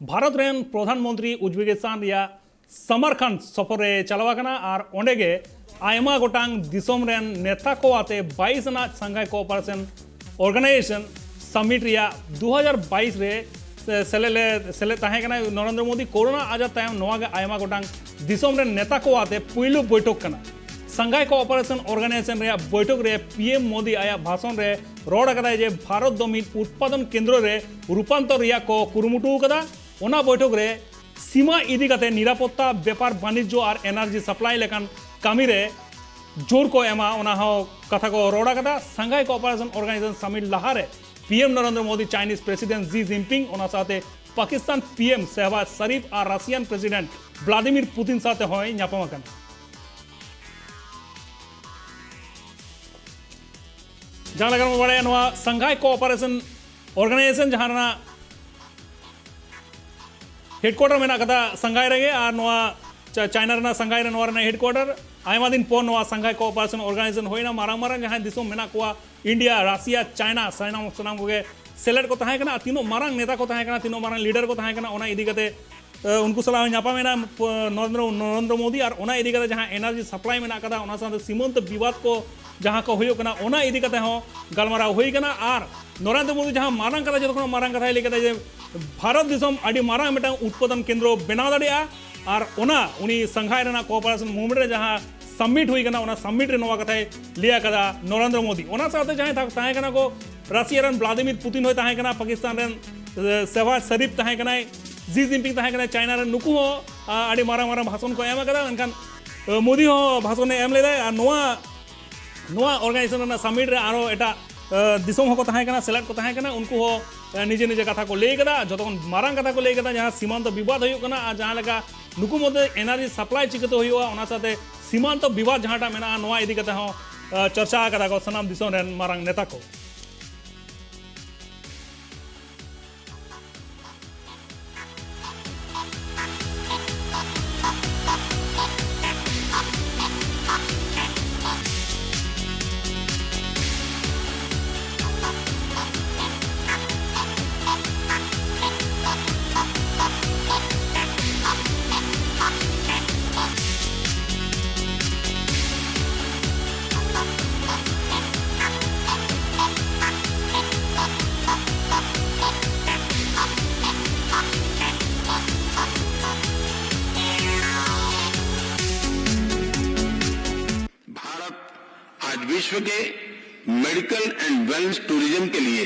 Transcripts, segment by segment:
Bharat rain प्रधानमंत्री Uzbekistan रिया समरखंड सफर चलावाकना और ओंडेगे Aima गोटांग Disom rain नेता को आते 22 ना संघाई कोऑपरेशन ऑर्गेनाइजेशन समिट रिया 2022 रे सेले ताहेकना नरेंद्र मोदी कोरोना आजा तायम नोवागे आयमा गोटांग दिसोम रेन नेता को आते पुइलु बैठक कना संघाई कोऑपरेशन ऑर्गेनाइजेशन रे बैठक रे पीएम मोदी आया भाषण रे रोड कदा जे भारत दो मिद उत्पादन केंद्र रे रूपांतर रिया को कुरुमुटु कदा ओना बैठक रे सीमा इदी कते निरापत्ता व्यापार वाणिज्य और एनार्जी सप्लाई लेकान कामी रे जोर को एमा ओना हो कथा को रोड कदा संघाई कोऑपरेशन ऑर्गेनाइजेशन समिट लहारे PM Narendra Modi Chinese president Xi Jinping ओना साथे पाकिस्तान पीएम शहबाज शरीफ और रशियन प्रेसिडेंट व्लादिमीर पुतिन साथे होय ᱧᱟᱯᱟᱢ ᱟᱠᱟᱱᱟ। जहाँ लगा बड़े संघाई कोऑपरेशन ऑर्गेनाइजेशन जहाँ हेडक्वार्टर में कदा संघाई रहे और चाइना संघाई हेडक्वार्टर आयमा दिन पोन संघाई कोऑपरेशन ऑर्गेनाइजेशन होना मारांग मारांग जहाँ दिसों में इंडिया रशिया चाइना सानाम को सेलेक्ट को तहकना तीनों मारांग नेता को तहकना तीनों मारांग लीडर को तहकना ओना इदी कते उनको सलाह ᱧᱟᱯᱟᱢᱮᱱᱟ नरेंद्र मोदी और ओना इदी कते जहाँ एनार्जी सप्लाई में कदा ओना साथे सीमांत विवाद को जहाँ को हुई कना ओना इदी कते हो गलमाराव हुई कना और नरेंद्र मोदी जहाँ मारांग कदा जतो मारांग कथा लेके जे भारत दिसम आडी मारांग मेटा उत्पादन केंद्र बनाव दाड़िया और ओना उनी संघाई रेना कोऑपरेशन मूवमेंट रे जहाँ समिट हुई कना ओना समिट रे नोवा कथा लिया कदा नरेंद्र मोदी ओना साथे जहाँ ताहे कना को रशिया रेन व्लादिमीर पुतिन होय ताहे कना पाकिस्तान रेन शहबाज शरीफ ताहे कना जी जिनपिंग ताहे कना चाइना रेन नुकु हो आडी मारांग मारांग भाषण को एम कदा एनखान मोदी हो भाषण एम लेदा और नोआ ऑर्गेनाइजेशन समिट रे आरो एटा दिसोम हो को ताहे कना सेलेक्ट को ताहे कना उनको हो निजे निजे कथा को लई कदा जतन मारांग कथा को लई कदा जहाँ सीमांत विवाद होय कना आ जहाँ लगा नुकु मते एनर्जी सप्लाई चिकते होय ओना साथे सीमांत विवाद जहाँटा मेना नोआ इदी कथा हो चर्चा कदा को सनाम दिसोम रेन मारांग नेता को विश्व के मेडिकल एंड वेलनेस टूरिज्म के लिए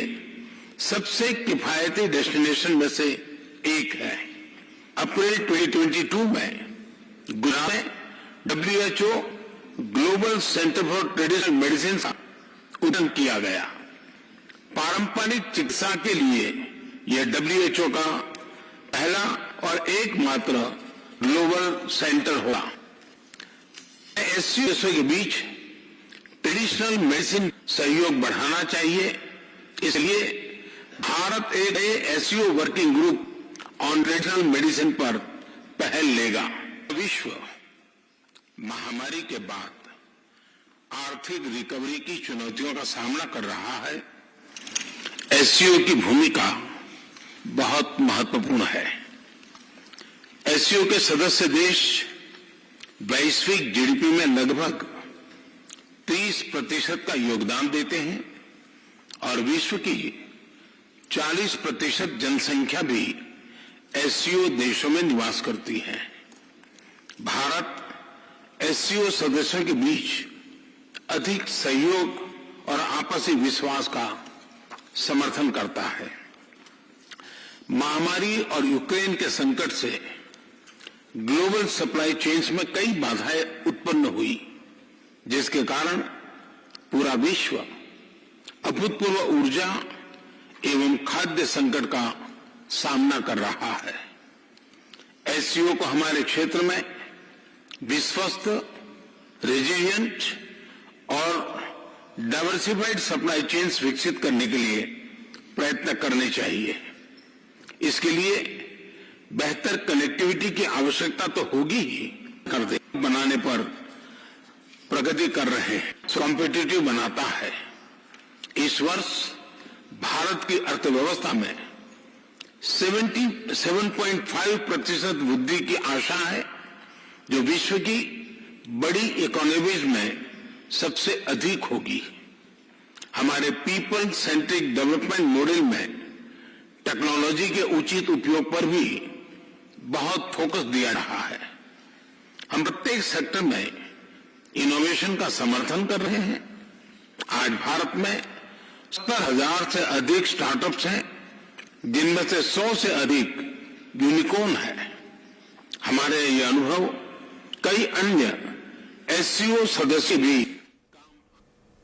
सबसे किफायती डेस्टिनेशन में से एक है। अप्रैल 2022 में गुजरात में WHO global centre for traditional medicine का उद्घाटन किया गया। पारंपरिक चिकित्सा के लिए यह WHO का पहला और एकमात्र ग्लोबल सेंटर होगा। SCO के बीच ट्रेडिशनल मेडिसिन सहयोग बढ़ाना चाहिए, इसलिए भारत एक SCO working group on traditional medicine पर पहल लेगा। विश्व महामारी के बाद आर्थिक रिकवरी की चुनौतियों का सामना कर रहा है। SCO की भूमिका बहुत महत्वपूर्ण है। SCO के सदस्य देश वैश्विक GDP में लगभग 30% का योगदान देते हैं और विश्व की 40% जनसंख्या भी SCO देशों में निवास करती है। भारत SCO सदस्यों के बीच अधिक सहयोग और आपसी विश्वास का समर्थन करता है। महामारी और यूक्रेन के संकट से ग्लोबल सप्लाई चेन्स में कई बाधाएं उत्पन्न हुई, जिसके कारण पूरा विश्व अभूतपूर्व ऊर्जा एवं खाद्य संकट का सामना कर रहा है। SCO को हमारे क्षेत्र में विश्वस्त, रेजिलिएंट और डाइवर्सिफाइड सप्लाई चेन्स विकसित करने के लिए प्रयत्न करने चाहिए। इसके लिए बेहतर कनेक्टिविटी की आवश्यकता तो होगी ही, कर दे बनाने पर प्रगति कर रहे हैं, कॉम्पिटिटिव बनाता है। इस वर्ष भारत की अर्थव्यवस्था में 7.5% वृद्धि की आशा है, जो विश्व की बड़ी इकोनॉमीज में सबसे अधिक होगी। हमारे पीपल सेंट्रिक डेवलपमेंट मॉडल में टेक्नोलॉजी के उचित उपयोग पर भी बहुत फोकस दिया रहा है। हम प्रत्येक सेक्टर में इनोवेशन का समर्थन कर रहे हैं। आज भारत में 70,000 से अधिक स्टार्टअप्स हैं, जिनमें से 100 से अधिक यूनिकॉर्न है। हमारे ये अनुभव कई अन्य एससीओ सदस्य भी